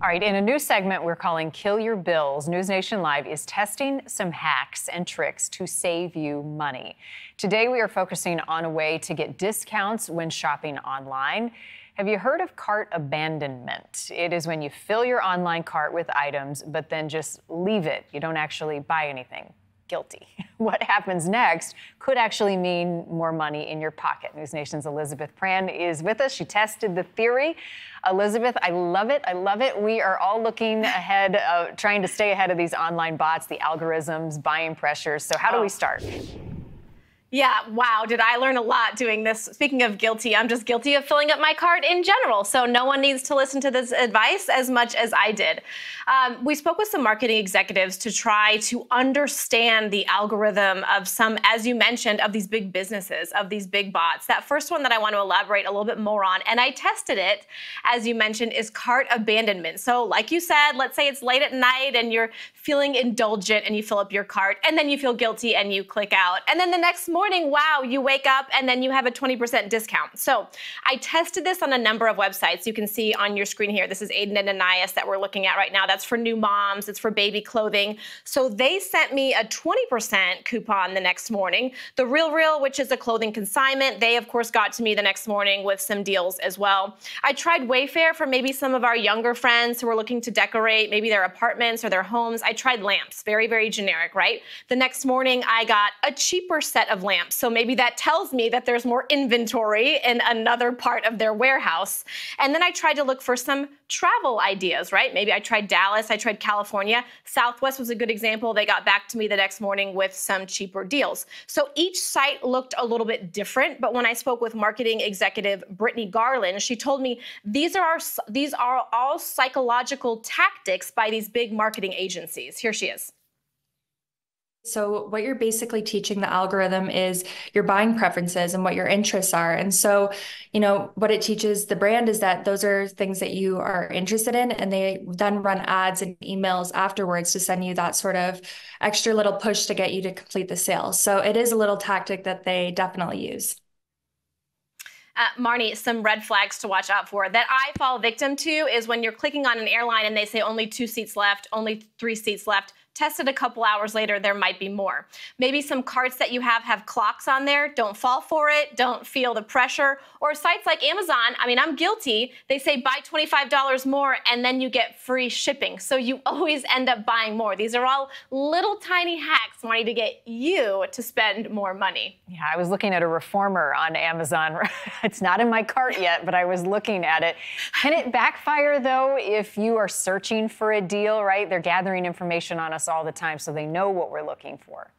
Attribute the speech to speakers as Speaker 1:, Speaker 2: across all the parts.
Speaker 1: All right, in a new segment we're calling Kill Your Bills, NewsNation Live is testing some hacks and tricks to save you money. Today we are focusing on a way to get discounts when shopping online. Have you heard of cart abandonment? It is when you fill your online cart with items, but then just leave it. You don't actually buy anything. Guilty. What happens next could actually mean more money in your pocket. NewsNation's Elizabeth Pran is with us. She tested the theory. Elizabeth, I love it. I love it. We are all looking ahead, trying to stay ahead of these online bots, the algorithms, buying pressures. So how do we start?
Speaker 2: Yeah, wow, did I learn a lot doing this. Speaking of guilty, I'm just guilty of filling up my cart in general, so no one needs to listen to this advice as much as I did. We spoke with some marketing executives to try to understand the algorithm of some, as you mentioned, of these big businesses, of these big bots. That first one that I want to elaborate a little bit more on, and I tested it, as you mentioned, is cart abandonment. So like you said, let's say it's late at night and you're feeling indulgent and you fill up your cart, and then you feel guilty and you click out. And then the next morning, wow, you wake up and then you have a 20% discount. So I tested this on a number of websites. You can see on your screen here, this is Aiden and Anais that we're looking at right now. That's for new moms, it's for baby clothing. So they sent me a 20% coupon the next morning. The Real, which is a clothing consignment, they of course got to me the next morning with some deals as well. I tried Wayfair for maybe some of our younger friends who are looking to decorate maybe their apartments or their homes. I tried lamps, very, very generic, right? The next morning I got a cheaper set of lamps. So maybe that tells me that there's more inventory in another part of their warehouse. And then I tried to look for some travel ideas, right? Maybe I tried Dallas, I tried California. Southwest was a good example. They got back to me the next morning with some cheaper deals. So each site looked a little bit different, but when I spoke with marketing executive Brittany Garland, she told me these are all psychological tactics by these big marketing agencies. Here she is.
Speaker 3: So what you're basically teaching the algorithm is your buying preferences and what your interests are. And so, what it teaches the brand is that those are things that you are interested in, and they then run ads and emails afterwards to send you that sort of extra little push to get you to complete the sale. So it is a little tactic that they definitely use.
Speaker 2: Marni, some red flags to watch out for that I fall victim to is when you're clicking on an airline and they say only 2 seats left, only 3 seats left. Tested a couple hours later, there might be more. Maybe some carts that you have clocks on there. Don't fall for it. Don't feel the pressure. Or sites like Amazon, I mean, I'm guilty. They say buy $25 more and then you get free shipping. So you always end up buying more. These are all little tiny hacks, Marni, to get you to spend more money.
Speaker 1: Yeah, I was looking at a reformer on Amazon. It's not in my cart yet, but I was looking at it. Can it backfire, though, if you are searching for a deal, right? They're gathering information on us all the time, so they know what we're looking for.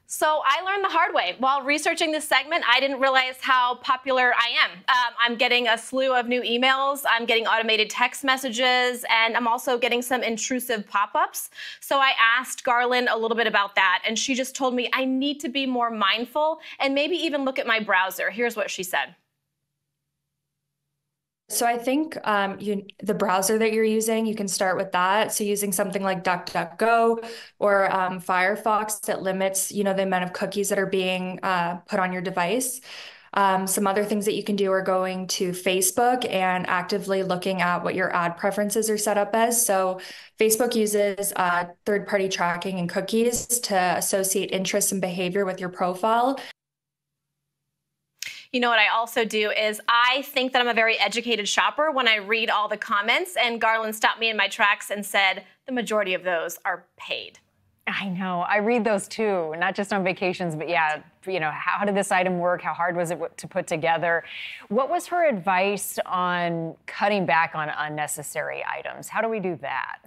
Speaker 2: So I learned the hard way. While researching this segment, I didn't realize how popular I am. I'm getting a slew of new emails, I'm getting automated text messages, and I'm also getting some intrusive pop-ups. So I asked Garland a little bit about that, and she just told me I need to be more mindful and maybe even look at my browser. Here's what she said.
Speaker 3: So I think the browser that you're using, you can start with that. So using something like DuckDuckGo or Firefox that limits, the amount of cookies that are being put on your device. Some other things that you can do are going to Facebook and actively looking at what your ad preferences are set up as. So Facebook uses third-party tracking and cookies to associate interests and behavior with your profile.
Speaker 2: You know what I also do is I think that I'm a very educated shopper when I read all the comments, and Garland stopped me in my tracks and said the majority of those are paid.
Speaker 1: I know. I read those too, not just on vacations, but yeah, how did this item work? How hard was it to put together? What was her advice on cutting back on unnecessary items? How do we do that?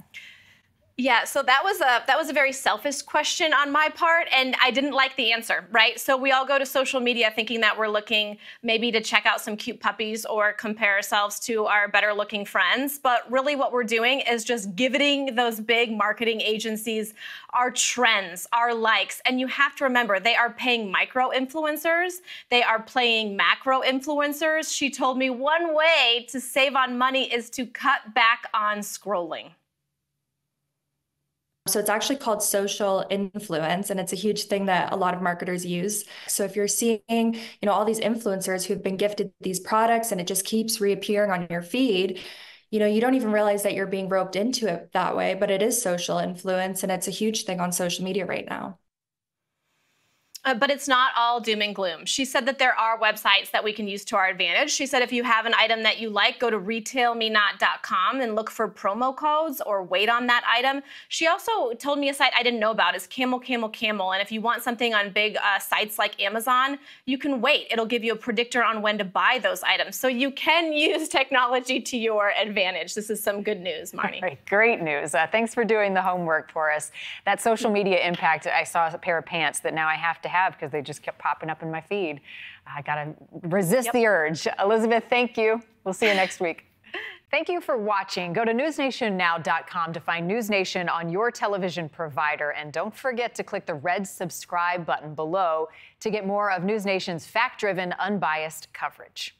Speaker 2: Yeah, so that was a very selfish question on my part, and I didn't like the answer, right? So we all go to social media thinking that we're looking maybe to check out some cute puppies or compare ourselves to our better looking friends, but really what we're doing is just giving those big marketing agencies our trends, our likes, and you have to remember they are paying micro influencers, they are paying macro influencers. She told me one way to save on money is to cut back on scrolling.
Speaker 3: So it's actually called social influence, and it's a huge thing that a lot of marketers use. So if you're seeing, all these influencers who've been gifted these products and it just keeps reappearing on your feed, you don't even realize that you're being roped into it that way, but it is social influence, and it's a huge thing on social media right now.
Speaker 2: But it's not all doom and gloom. She said that there are websites that we can use to our advantage. She said if you have an item that you like, go to retailmenot.com and look for promo codes or wait on that item. She also told me a site I didn't know about is Camel. And if you want something on big sites like Amazon, you can wait. It'll give you a predictor on when to buy those items. So you can use technology to your advantage. This is some good news, Marni.
Speaker 1: Right, great news. Thanks for doing the homework for us. That social media impact, I saw a pair of pants that now I have to have because they just kept popping up in my feed. I got to resist the urge. Elizabeth, thank you. We'll see you next week. Thank you for watching. Go to newsnationnow.com to find NewsNation on your television provider. And don't forget to click the red subscribe button below to get more of NewsNation's fact-driven, unbiased coverage.